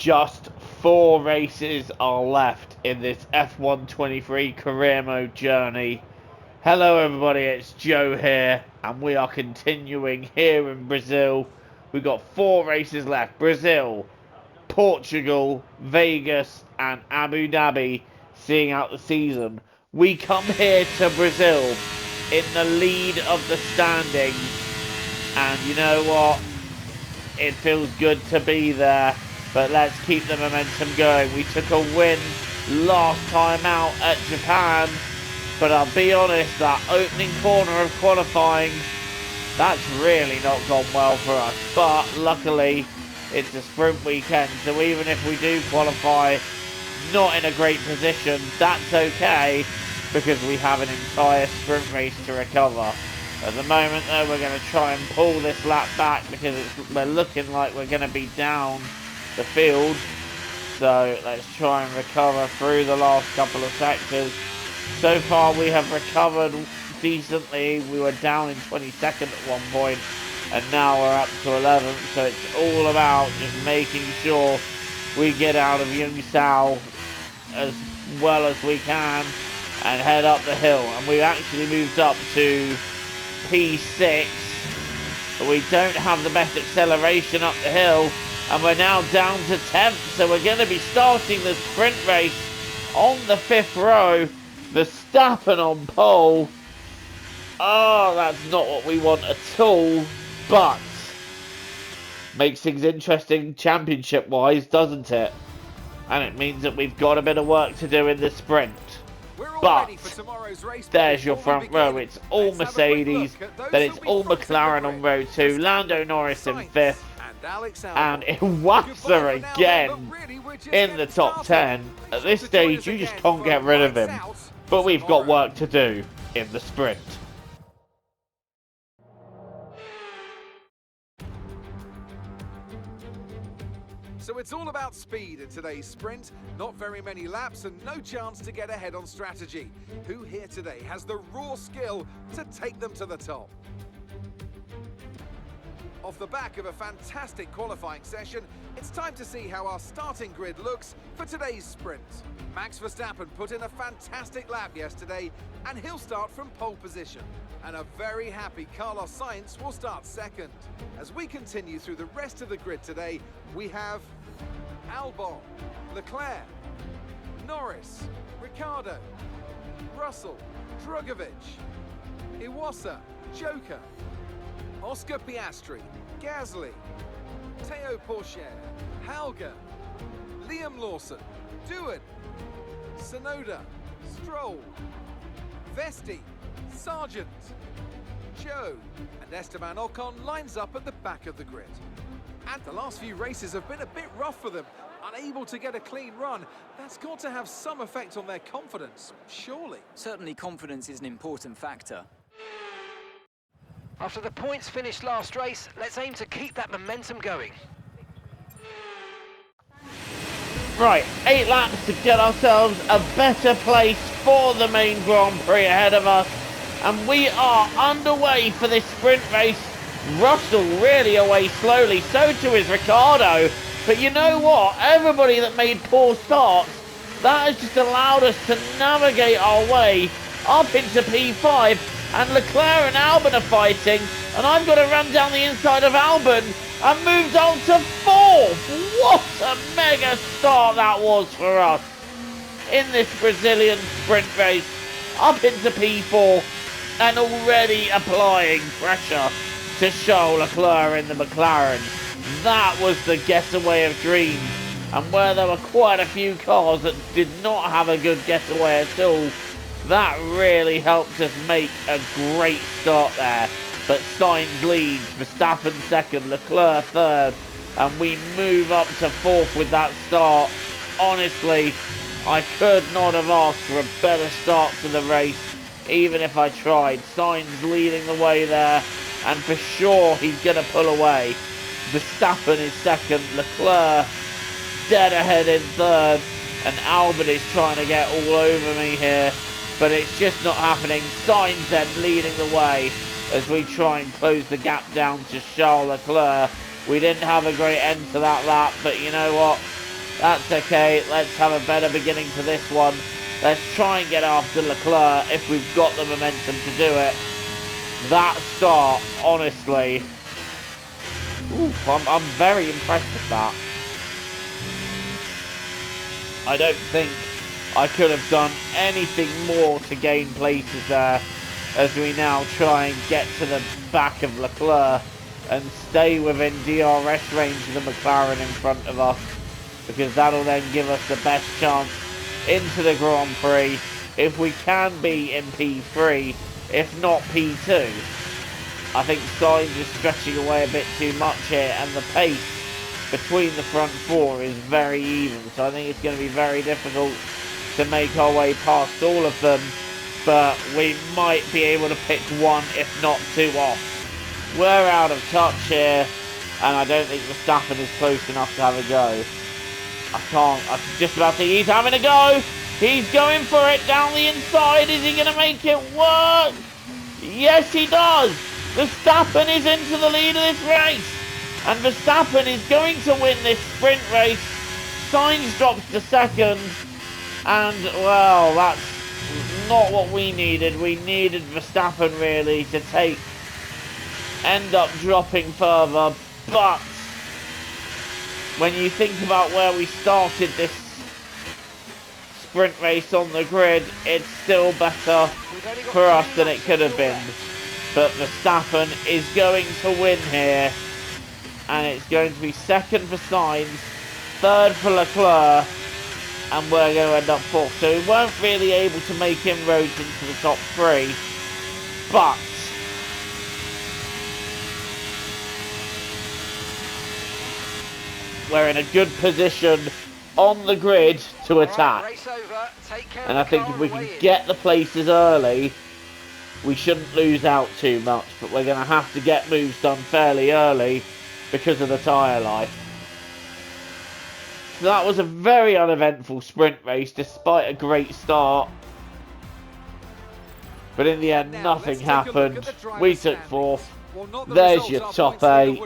Just 4 races are left in this F1 23 career mode journey. Hello everybody, it's Joe here, and we are continuing here in Brazil. We've got 4 races left: Brazil, Portugal, Vegas, and Abu Dhabi, seeing out the season. We come here to Brazil in the lead of the standings, and you know what? It feels good to be there, but let's keep the momentum going. We took a win last time out at Japan, but I'll be honest, that opening corner of qualifying, that's really not gone well for us. But luckily, it's a sprint weekend, so even if we do qualify not in a great position, that's okay, because we have an entire sprint race to recover. At the moment though, we're going to try and pull this lap back because we're looking like we're going to be down the field. So let's try and recover through the last couple of sectors. So far we have recovered decently. We were down in 22nd at one point, and now we're up to 11th. So it's all about just making sure we get out of Yungsao as well as we can and head up the hill. And we actually moved up to P6, but we don't have the best acceleration up the hill, and we're now down to 10th, so we're going to be starting the sprint race on the 5th row. Verstappen on pole. Oh, that's not what we want at all, but makes things interesting championship wise, doesn't it? And it means that we've got a bit of work to do in the sprint. But there's your front row. It's all Mercedes, then it's all McLaren on row 2, Lando Norris in 5th, and Iwasa again in the top 10. At this stage, you just can't get rid of him. But we've got work to do in the sprint. So it's all about speed in today's sprint. Not very many laps and no chance to get ahead on strategy. Who here today has the raw skill to take them to the top? Off the back of a fantastic qualifying session, it's time to see how our starting grid looks for today's sprint. Max Verstappen put in a fantastic lap yesterday, and he'll start from pole position. And a very happy Carlos Sainz will start second. As we continue through the rest of the grid today, we have Albon, Leclerc, Norris, Ricciardo, Russell, Drugovich, Iwasa, Joker, Oscar Piastri, Gasly, Théo Pourchaire, Halger, Liam Lawson, Doohan, Tsunoda, Stroll, Vesti, Sargent, Joe, and Esteban Ocon lines up at the back of the grid. And the last few races have been a bit rough for them, unable to get a clean run. That's got to have some effect on their confidence, surely. Certainly confidence is an important factor. After the points finished last race, let's aim to keep that momentum going. Right, 8 laps to get ourselves a better place for the main Grand Prix ahead of us. And we are underway for this sprint race. Russell really away slowly, so too is Ricciardo. But you know what? Everybody that made poor starts, that has just allowed us to navigate our way up into P5. And Leclerc and Albon are fighting, and I've got to run down the inside of Albon and moved on to 4th. What a mega start that was for us in this Brazilian sprint race, up into P4, and already applying pressure to Charles Leclerc in the McLaren. That was the getaway of dreams, and where there were quite a few cars that did not have a good getaway at all, that really helped us make a great start there. But Sainz leads, Verstappen second, Leclerc third, and we move up to 4th with that start. Honestly, I could not have asked for a better start to the race, even if I tried. Sainz leading the way there, and for sure he's going to pull away. Verstappen is second, Leclerc dead ahead in third, and Albon is trying to get all over me here, but it's just not happening. Sainz then leading the way as we try and close the gap down to Charles Leclerc. We didn't have a great end to that lap, but you know what? That's okay. Let's have a better beginning to this one. Let's try and get after Leclerc if we've got the momentum to do it. That start, honestly, I'm very impressed with that. I don't think I could have done anything more to gain places there as we now try and get to the back of Leclerc and stay within DRS range of the McLaren in front of us, because that'll then give us the best chance into the Grand Prix if we can be in P3, if not P2. I think Sainz is stretching away a bit too much here, and the pace between the front four is very even, so I think it's going to be very difficult to make our way past all of them, but we might be able to pick one, if not two off. We're out of touch here, and I don't think Verstappen is close enough to have a go. I can just about think he's having a go. He's going for it down the inside. Is he going to make it work? Yes, he does. Verstappen is into the lead of this race, and Verstappen is going to win this sprint race. Sainz drops to second, and well, that's not what we needed. We needed Verstappen really to end up dropping further, but when you think about where we started this sprint race on the grid, it's still better for us than it could have been. But Verstappen is going to win here, and it's going to be second for Sainz, third for Leclerc, and we're going to end up fourth. So we weren't really able to make inroads into the top three, but we're in a good position on the grid to attack. And I think if we can get the places early, we shouldn't lose out too much, but we're going to have to get moves done fairly early because of the tyre life. So that was a very uneventful sprint race despite a great start. But in the end, nothing happened. We took fourth. There's your top 8.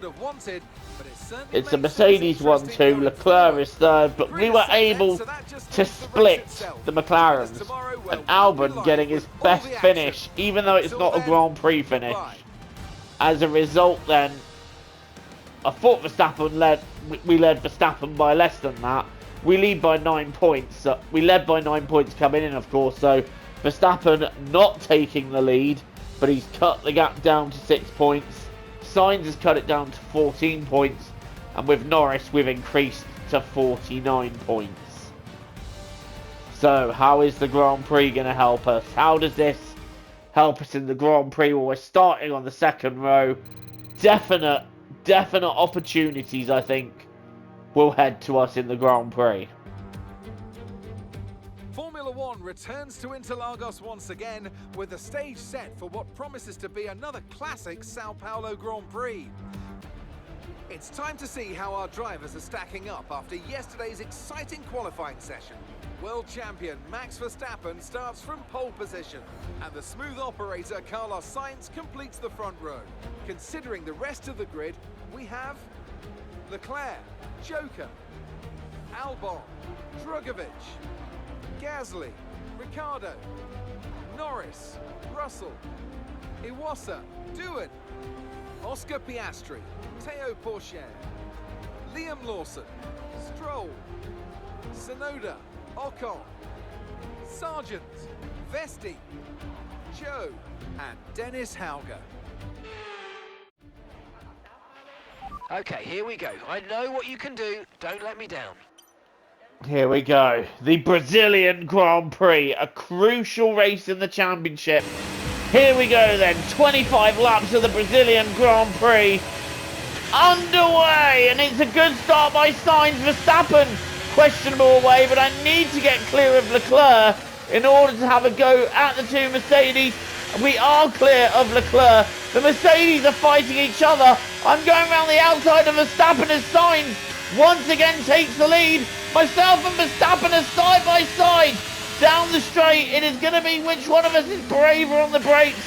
It's a Mercedes 1-2, Leclerc is third, but we were able to split the McLarens, and Albon getting his best finish, even though it's not a Grand Prix finish. As a result then, I thought we led Verstappen by less than that. We lead by 9 points. We led by 9 points coming in, of course, so Verstappen not taking the lead, but he's cut the gap down to 6 points. Sainz has cut it down to 14 points, and with Norris we've increased to 49 points. So how is the Grand Prix going to help us? How does this help us in the Grand Prix? Well, we're starting on the second row. Definite opportunities, I think, will head to us in the Grand Prix. Formula One returns to Interlagos once again, with the stage set for what promises to be another classic Sao Paulo Grand Prix. It's time to see how our drivers are stacking up after yesterday's exciting qualifying session. World champion Max Verstappen starts from pole position, and the smooth operator Carlos Sainz completes the front row. Considering the rest of the grid, we have Leclerc, Joker, Albon, Drugovich, Gasly, Ricciardo, Norris, Russell, Iwasa, Doohan, Oscar Piastri, Théo Pourchaire, Liam Lawson, Stroll, Tsunoda, Ocon, Sargent, Vesti, Joe, and Dennis Hauger. Okay, here we go. I know what you can do. Don't let me down. Here we go. The Brazilian Grand Prix, a crucial race in the championship. Here we go then. 25 laps of the Brazilian Grand Prix underway, and it's a good start by Sainz. Verstappen questionable away, but I need to get clear of Leclerc in order to have a go at the two Mercedes. We are clear of Leclerc. The Mercedes are fighting each other. I'm going around the outside of Verstappen as Sainz once again takes the lead. Myself and Verstappen are side by side down the straight. It is going to be which one of us is braver on the brakes.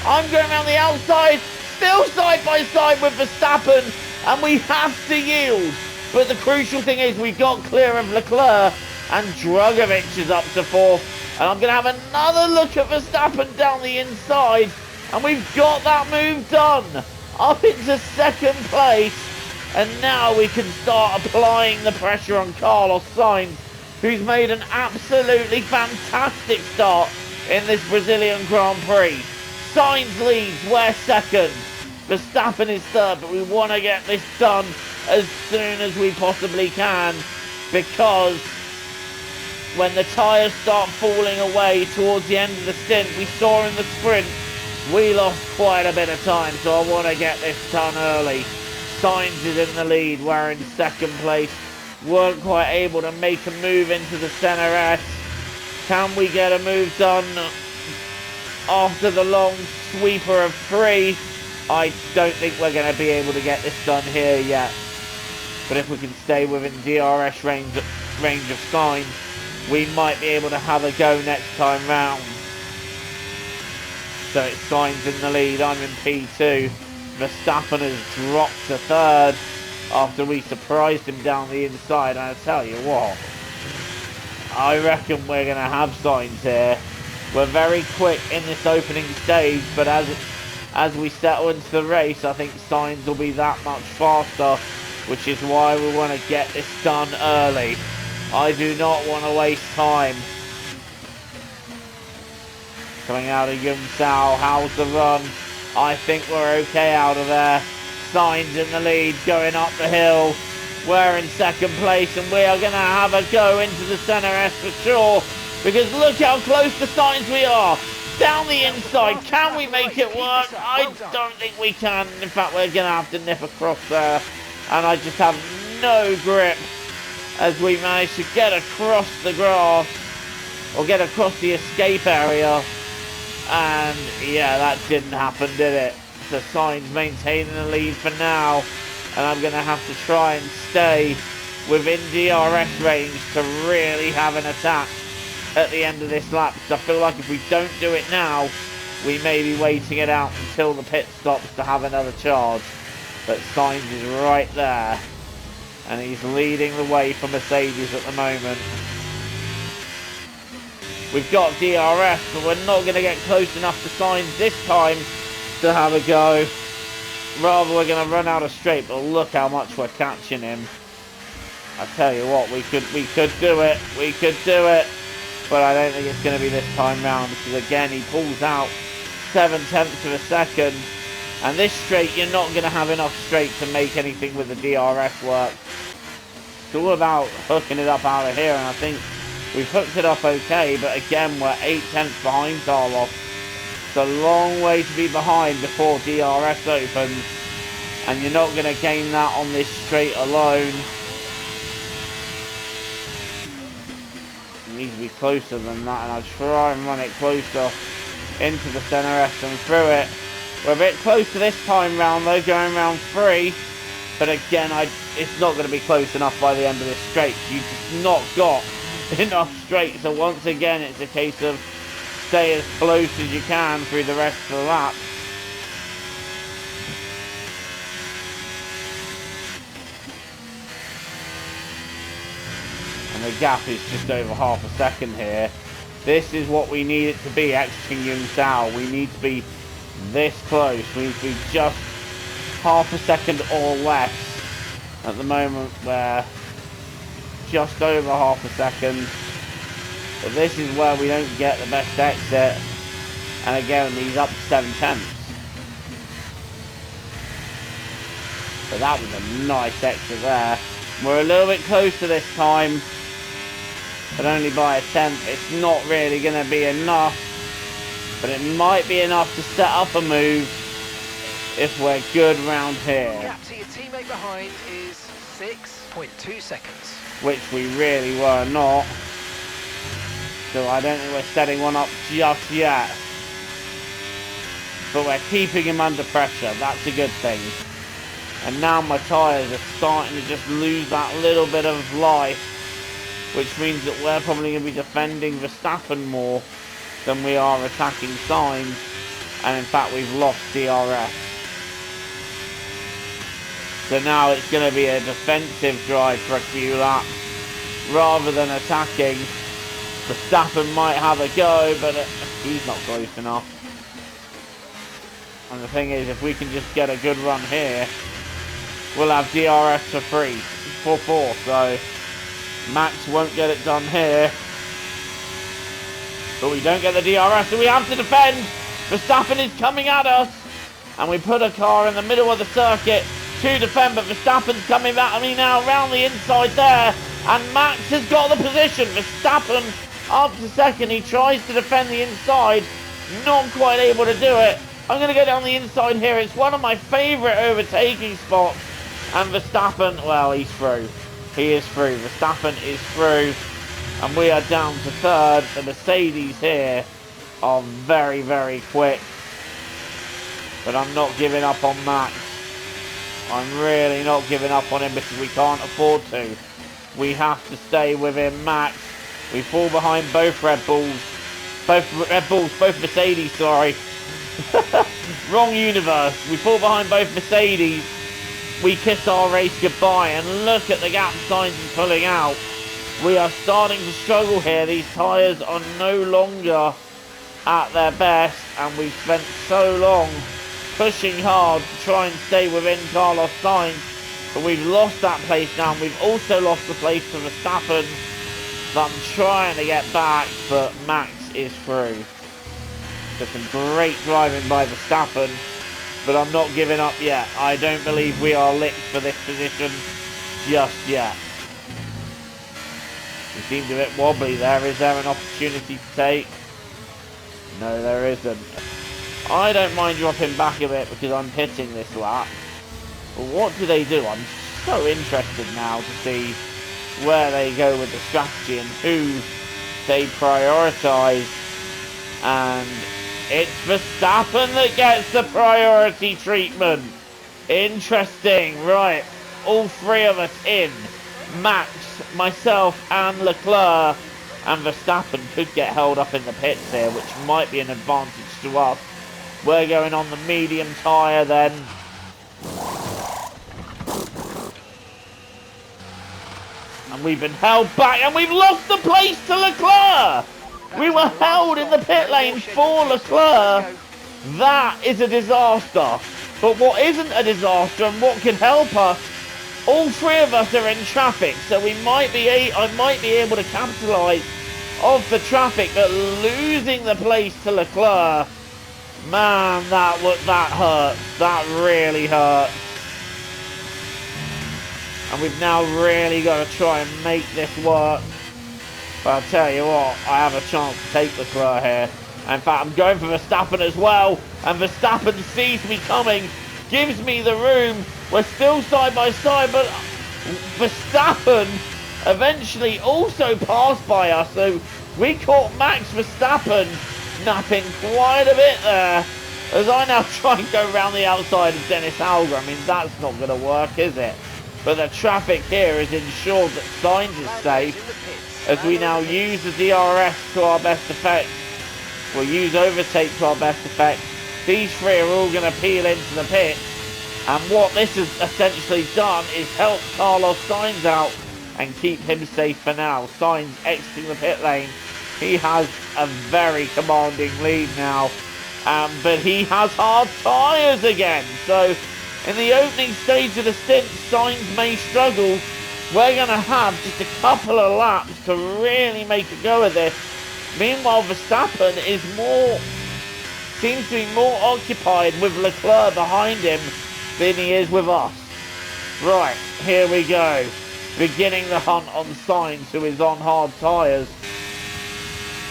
I'm going around the outside, still side by side with Verstappen, and we have to yield. But the crucial thing is we got clear of Leclerc and Drugovich is up to 4th. And I'm going to have another look at Verstappen down the inside. And we've got that move done. Up into 2nd place. And now we can start applying the pressure on Carlos Sainz, who's made an absolutely fantastic start in this Brazilian Grand Prix. Sainz leads, we're 2nd. Verstappen is 3rd, but we want to get this done as soon as we possibly can, because when the tyres start falling away towards the end of the stint, we saw in the sprint, we lost quite a bit of time, so I want to get this done early. Sainz is in the lead, we're in 2nd place. Weren't quite able to make a move into the centre S. Can we get a move done after the long sweeper of 3? I don't think we're going to be able to get this done here yet. But if we can stay within DRS range of Sainz, we might be able to have a go next time round. So it's Sainz in the lead, I'm in P2. Verstappen has dropped to 3rd after we surprised him down the inside. And I tell you what, I reckon we're going to have Sainz here. We're very quick in this opening stage, but as we settle into the race, I think Sainz will be that much faster, which is why we want to get this done early. I do not want to waste time. Coming out of Yumsao, how's the run? I think we're okay out of there. Sainz in the lead, going up the hill. We're in 2nd place, and we are going to have a go into the centre S for sure, because look how close to Sainz we are. Down the inside, can we make it work? I don't think we can. In fact, we're going to have to nip across there, and I just have no grip as we manage to get across the grass, or get across the escape area. And yeah, that didn't happen, did it? So Sainz maintaining the lead for now, and I'm going to have to try and stay within DRS range to really have an attack at the end of this lap, because I feel like if we don't do it now, we may be waiting it out until the pit stops to have another charge. But Sainz is right there, and he's leading the way for Mercedes at the moment. We've got DRS, but we're not going to get close enough to Sainz this time to have a go. Rather, we're going to run out of straight, but look how much we're catching him. I tell you what, we could do it. We could do it. But I don't think it's going to be this time round, because again, he pulls out 0.7 of a second. And this straight, you're not going to have enough straight to make anything with the DRS work. It's all about hooking it up out of here, and I think we've hooked it up okay, but again, we're 0.8 behind Carlos. It's a long way to be behind before DRS opens, and you're not going to gain that on this straight alone. It needs to be closer than that, and I'll try and run it closer into the centre S and through it. We're a bit closer this time round though, going round 3, but again, it's not going to be close enough by the end of this straight. You've just not got enough straight, so once again it's a case of stay as close as you can through the rest of the lap. And the gap is just over half a second here. This is what we need it to be exiting Yumsao. We need to be this close. We need to be just half a second or less. At the moment we're just over half a second, but this is where we don't get the best exit, and again he's up to 0.7. So that was a nice exit there. We're a little bit closer this time, but only by 1/10. It's not really going to be enough, but it might be enough to set up a move if we're good round here. Gap to your teammate behind is 6.2 seconds. Which we really were not. So I don't think we're setting one up just yet. But we're keeping him under pressure. That's a good thing. And now my tyres are starting to just lose that little bit of life, which means that we're probably going to be defending Verstappen more than we are attacking Sainz. And in fact, we've lost DRS. So now it's going to be a defensive drive for a few laps rather than attacking. Verstappen might have a go, but he's not close enough. And the thing is, if we can just get a good run here, we'll have DRS for free, for 4. So Max won't get it done here. But we don't get the DRS, so we have to defend. Verstappen is coming at us. And we put a car in the middle of the circuit to defend, but Verstappen's coming at me now around the inside there. And Max has got the position. Verstappen up to second. He tries to defend the inside. Not quite able to do it. I'm going to go down the inside here. It's one of my favourite overtaking spots. And Verstappen, well, he's through. He is through. Verstappen is through. And we are down to third. The Mercedes here are very, very quick. But I'm not giving up on Max. I'm really not giving up on him because we can't afford to. We have to stay within Max. We fall behind both Red Bulls. Both Mercedes, sorry. Wrong universe. We fall behind both Mercedes. We kiss our race goodbye, and look at the gap Sainz is pulling out. We are starting to struggle here. These tyres are no longer at their best, and we've spent so long pushing hard to try and stay within Carlos Sainz, but we've lost that place now, and we've also lost the place to Verstappen. So I'm trying to get back, but Max is through. There's some great driving by Verstappen, but I'm not giving up yet. I don't believe we are licked for this position just yet. We seemed a bit wobbly there. Is there an opportunity to take? No, there isn't. I don't mind dropping back a bit because I'm pitting this lap. But what do they do? I'm so interested now to see where they go with the strategy and who they prioritise. And it's Verstappen that gets the priority treatment. Interesting. Right. All three of us in. Max, myself and Leclerc. And Verstappen could get held up in the pits here, which might be an advantage to us. We're going on the medium tyre then. And we've been held back, and we've lost the place to Leclerc! We were held in the pit lane for Leclerc. That is a disaster. But what isn't a disaster and what can help us, all three of us are in traffic, so I might be able to capitalise off the traffic, but losing the place to Leclerc, man, that hurts. That really hurts. And we've now really got to try and make this work. But I'll tell you what, I have a chance to take Leclerc here. In fact, I'm going for Verstappen as well. And Verstappen sees me coming, gives me the room. We're still side by side, but Verstappen eventually also passed by us. So we caught Max Verstappen napping quite a bit there. As I now try and go around the outside of Dennis Alger. I mean, that's not going to work, is it? But the traffic here is ensured that Sainz is safe. As we now use the DRS to our best effect. We'll use overtake to our best effect. These three are all going to peel into the pit. And what this has essentially done is help Carlos Sainz out and keep him safe for now. Sainz exiting the pit lane. He has a very commanding lead now. But he has hard tyres again. So in the opening stage of the stint, Sainz may struggle. We're going to have just a couple of laps to really make a go of this. Meanwhile, Verstappen seems to be more occupied with Leclerc behind him than he is with us. Right, here we go. Beginning the hunt on Sainz, who is on hard tyres.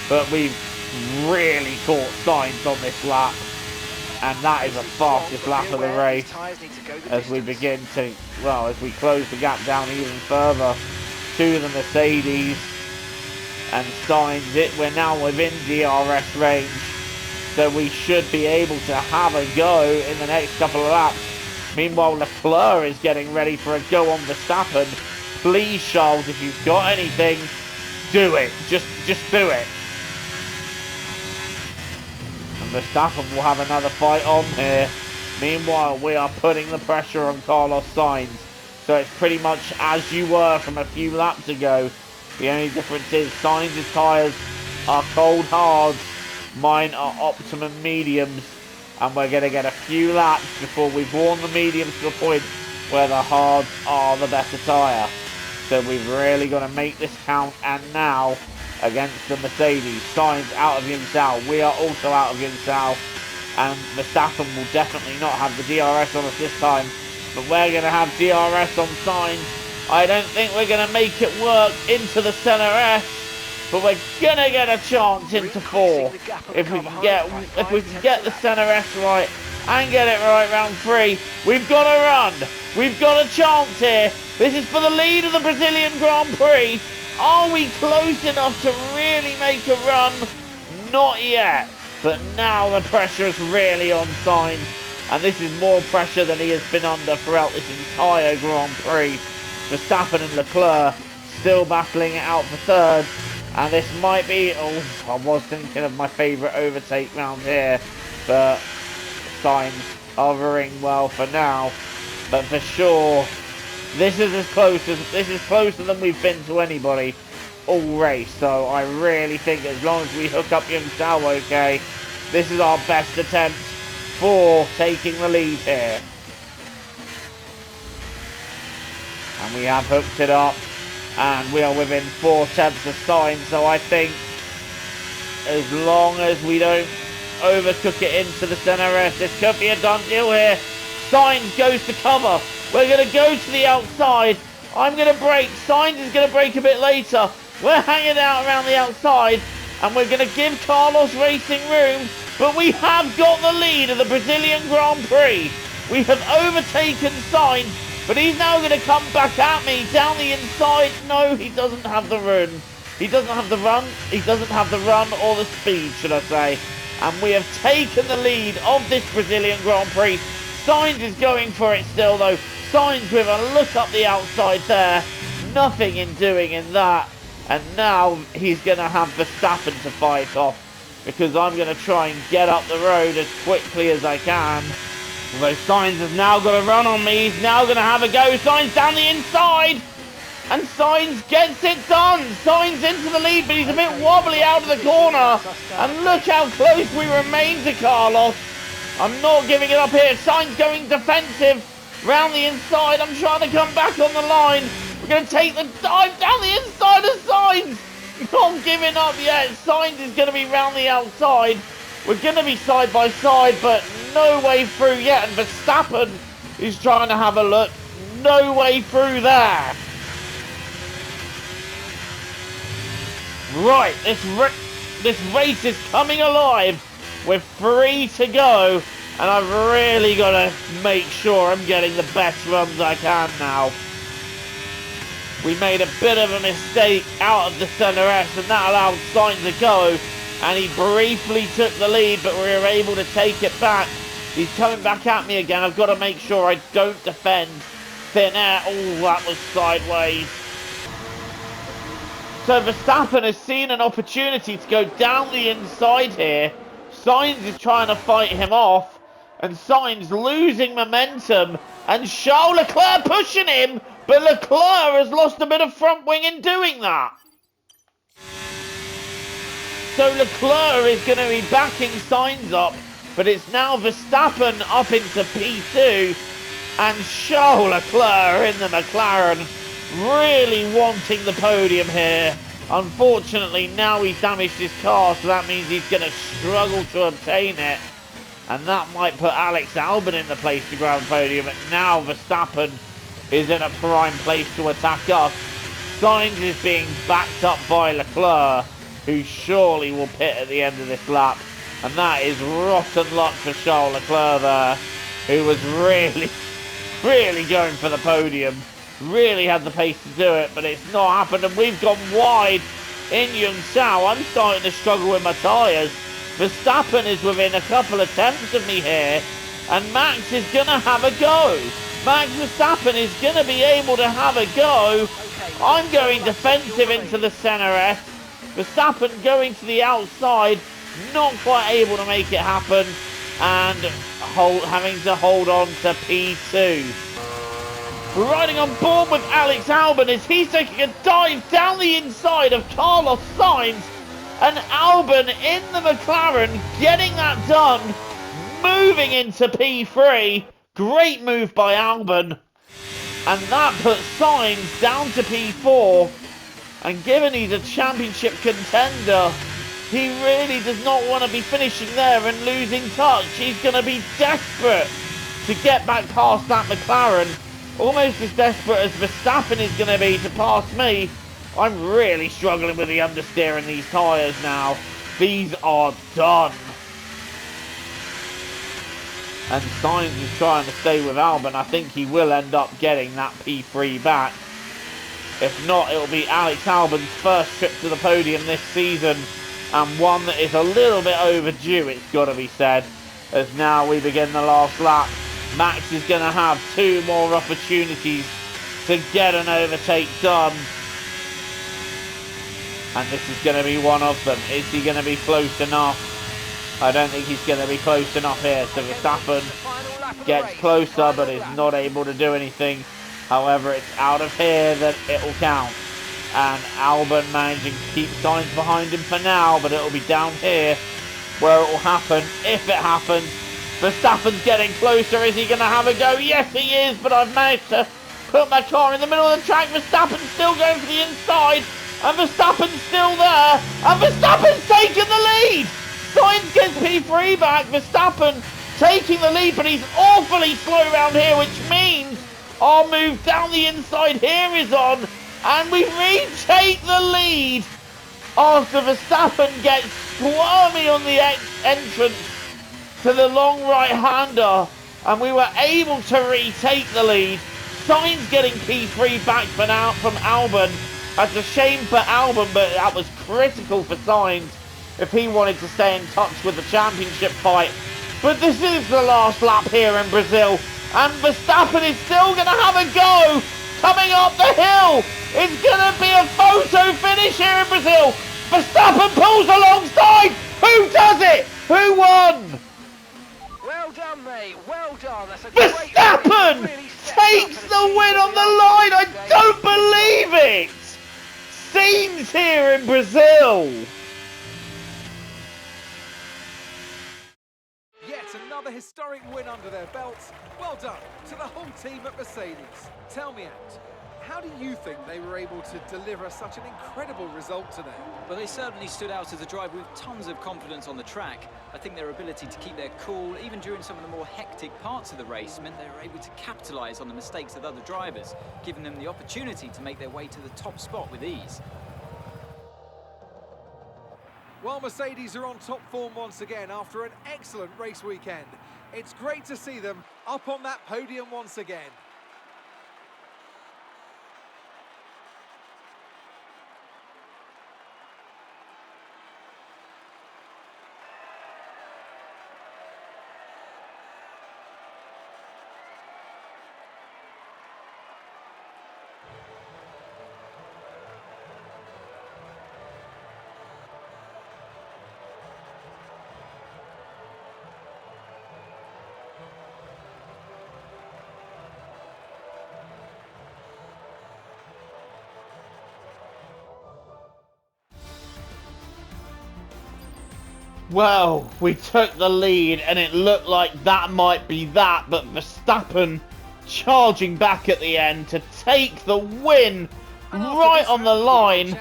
But we've really caught Sainz on this lap. And that is the fastest lap of the race. As we begin to, well, as we close the gap down even further to the Mercedes. And Sainz, we're now within DRS range. So we should be able to have a go in the next couple of laps. Meanwhile, Leclerc is getting ready for a go on Verstappen. Please, Charles, if you've got anything, do it. Just do it. And Verstappen will have another fight on here. Meanwhile, we are putting the pressure on Carlos Sainz. So it's pretty much as you were from a few laps ago. The only difference is Sainz's tyres are cold hards, mine are optimum mediums, and we're going to get a few laps before we've worn the mediums to the point where the hards are the better tyre. So we've really got to make this count, and now against the Mercedes, Sainz out of Yunsao, we are also out of Yunsao, and Verstappen will definitely not have the DRS on us this time, but we're going to have DRS on Sainz. I don't think we're going to make it work into the center S, but we're going to get a chance into 4 if we can get the center S right and get it right round 3. We've got to run. We've got a chance here. This is for the lead of the Brazilian Grand Prix. Are we close enough to really make a run? Not yet. But now the pressure is really on Sainz, and this is more pressure than he has been under throughout this entire Grand Prix. Verstappen and Leclerc still battling it out for third, and this might be, oh, I was thinking of my favourite overtake round here, but Sainz hovering well for now, but for sure this is closer than we've been to anybody all race. So I really think as long as we hook up Yunsao okay, this is our best attempt for taking the lead here. And we have hooked it up, and we are within 4/10 of Sainz. So I think as long as we don't overcook it into the center S, this could be a done deal here. Sainz goes to cover. We're going to go to the outside. I'm going to brake. Sainz is going to brake a bit later. We're hanging out around the outside, and we're going to give Carlos Racing room, but we have got the lead of the Brazilian Grand Prix. We have overtaken Sainz, but he's now going to come back at me down the inside. No, he doesn't have the run. He doesn't have the run. He doesn't have the run or the speed, should I say. And we have taken the lead of this Brazilian Grand Prix. Sainz is going for it still, though. Sainz with a look up the outside there. Nothing in doing in that. And now he's going to have Verstappen to fight off, because I'm going to try and get up the road as quickly as I can. Although Sainz has now got a run on me. He's now going to have a go. Sainz down the inside. And Sainz gets it done. Sainz into the lead, but he's a bit wobbly out of the corner. And look how close we remain to Carlos. I'm not giving it up here. Sainz going defensive round the inside. I'm trying to come back on the line. We're going to take the dive down the inside of Sainz. Not giving up yet. Sainz is going to be round the outside. We're going to be side by side, but no way through yet. And Verstappen is trying to have a look. No way through there. Right, this race is coming alive with 3 to go, and I've really got to make sure I'm getting the best runs I can now. We made a bit of a mistake out of the center S, and that allowed Sainz to go, and he briefly took the lead, but we were able to take it back. He's coming back at me again. I've got to make sure I don't defend thin air. Oh, that was sideways. So Verstappen has seen an opportunity to go down the inside here. Sainz is trying to fight him off, and Sainz losing momentum, and Charles Leclerc pushing him, but Leclerc has lost a bit of front wing in doing that. So Leclerc is going to be backing Sainz up, but it's now Verstappen up into P2, and Charles Leclerc in the McLaren, really wanting the podium here. Unfortunately, now he's damaged his car, so that means he's going to struggle to obtain it. And that might put Alex Albon in the place to grab the podium. But now Verstappen is in a prime place to attack us. Sainz is being backed up by Leclerc, who surely will pit at the end of this lap. And that is rotten luck for Charles Leclerc there, who was really going for the podium. Really had the pace to do it, but it's not happened, and we've gone wide in Yunsao. I'm starting to struggle with my tyres. Verstappen is within a couple of tenths of me here, and Max is going to have a go. Max Verstappen is going to be able to have a go. I'm going defensive into the centre S. Verstappen going to the outside, not quite able to make it happen. and having to hold on to P2. Riding on board with Alex Albon as he's taking a dive down the inside of Carlos Sainz, and Albon in the McLaren getting that done, moving into P3. Great move by Albon, and that puts Sainz down to P4, and given he's a championship contender, he really does not want to be finishing there and losing touch. He's going to be desperate to get back past that McLaren. Almost as desperate as Verstappen is going to be to pass me. I'm really struggling with the understeer in these tyres now. These are done. And Sainz is trying to stay with Albon. I think he will end up getting that P3 back. If not, it'll be Alex Albon's first trip to the podium this season, and one that is a little bit overdue, it's got to be said, as now we begin the last lap. Max is going to have 2 more opportunities to get an overtake done. And this is going to be one of them. Is he going to be close enough? I don't think he's going to be close enough here. So Verstappen gets closer but is not able to do anything. However, it's out of here that it will count. And Albon managing to keep Sainz behind him for now, but it will be down here where it will happen, if it happens. Verstappen's getting closer. Is he going to have a go? Yes, he is, but I've managed to put my car in the middle of the track. Verstappen's still going for the inside, and Verstappen's still there, and Verstappen's taken the lead. Sainz gets P3 back. Verstappen taking the lead, but he's awfully slow around here, which means our move down the inside here is on, and we retake the lead after Verstappen gets squirmy on the entrance to the long right-hander, and we were able to retake the lead. Sainz getting P3 back for now from Albon. That's a shame for Albon, but that was critical for Sainz if he wanted to stay in touch with the championship fight. But this is the last lap here in Brazil, and Verstappen is still going to have a go coming up the hill. It's going to be a photo finish here in Brazil. Verstappen pulls alongside. Who does it? Who won? Well done, mate. Well done. That's a great Verstappen really takes the win on the line. I don't believe it. Scenes here in Brazil. Yet another historic win under their belts. Well done to the whole team at Mercedes. Tell me, Ant, how do you think they were able to deliver such an incredible result today? Well, they certainly stood out as a driver with tons of confidence on the track. I think their ability to keep their cool, even during some of the more hectic parts of the race, meant they were able to capitalise on the mistakes of other drivers, giving them the opportunity to make their way to the top spot with ease. Well, Mercedes are on top form once again after an excellent race weekend. It's great to see them up on that podium once again. Well, we took the lead and it looked like that might be that, but Verstappen charging back at the end to take the win right on the line.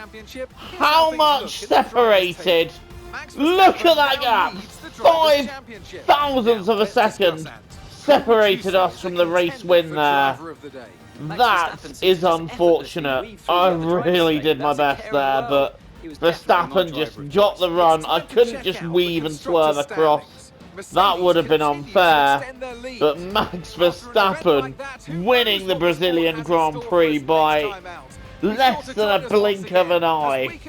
How much separated? Look at that gap! 5 thousandths of a second separated us from the race win there. That is unfortunate. I really did my best there, but Verstappen just got the run. I couldn't just weave and swerve across. That would have been unfair. But Max Verstappen winning the Brazilian Grand Prix by less than a blink of an eye.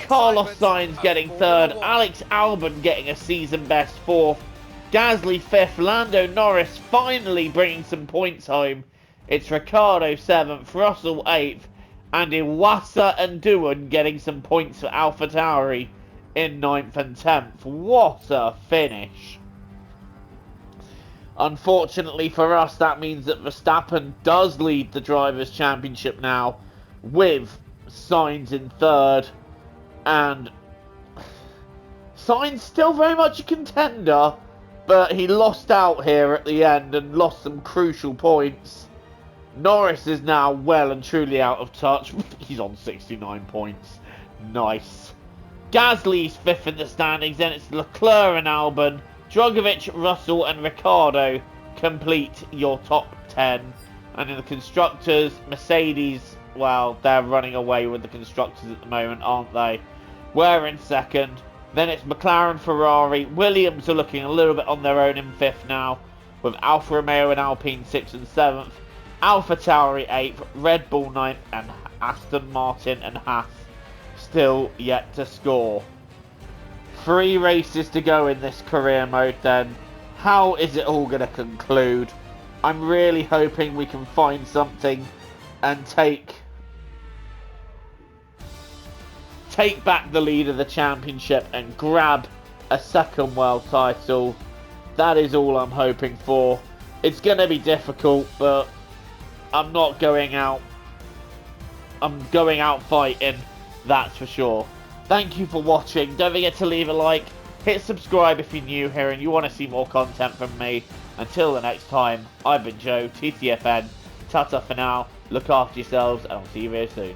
Carlos Sainz getting third. Alex Albon getting a season best fourth. Gasly fifth. Lando Norris finally bringing some points home. It's Ricciardo seventh. Russell eighth. And Iwasa and Doohan getting some points for AlphaTauri in 9th and 10th. What a finish. Unfortunately for us, that means that Verstappen does lead the Drivers' Championship now, with Sainz in 3rd, and Sainz still very much a contender, but he lost out here at the end and lost some crucial points. Norris is now well and truly out of touch. He's on 69 points. Nice. Gasly's 5th in the standings, then it's Leclerc and Albon. Drogovic, Russell and Ricciardo complete your top 10. And in the Constructors, Mercedes, well, they're running away with the Constructors at the moment, aren't they? We're in 2nd. Then it's McLaren, Ferrari. Williams are looking a little bit on their own in 5th now, with Alfa Romeo and Alpine 6th and 7th. AlphaTauri 8th, Red Bull 9th, and Aston Martin and Haas still yet to score. 3 races to go in this career mode then. How is it all going to conclude? I'm really hoping we can find something and take back the lead of the championship and grab a 2nd world title. That is all I'm hoping for. It's going to be difficult, but I'm not going out. I'm going out fighting, that's for sure. Thank you for watching. Don't forget to leave a like. Hit subscribe if you're new here and you want to see more content from me. Until the next time, I've been Joe, TTFN. Ta-ta for now. Look after yourselves and I'll see you very soon.